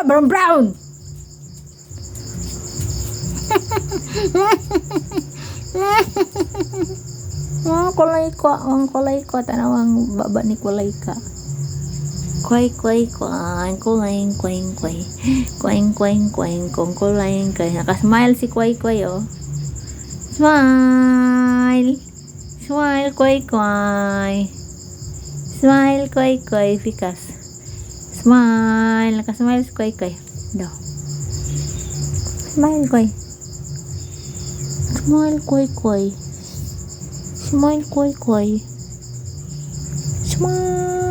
brown brown. Ang kulay ko, tanawang baba ni kulay ka. Kway, kulay, kung kulay, nakasmile si Kway, oh. Smile, Kway. Smile, Kway, fikas. Smile, nakasmile si Kway. Daw. Smile, Kway. Smile, Kway. Smile, Kway. Smile.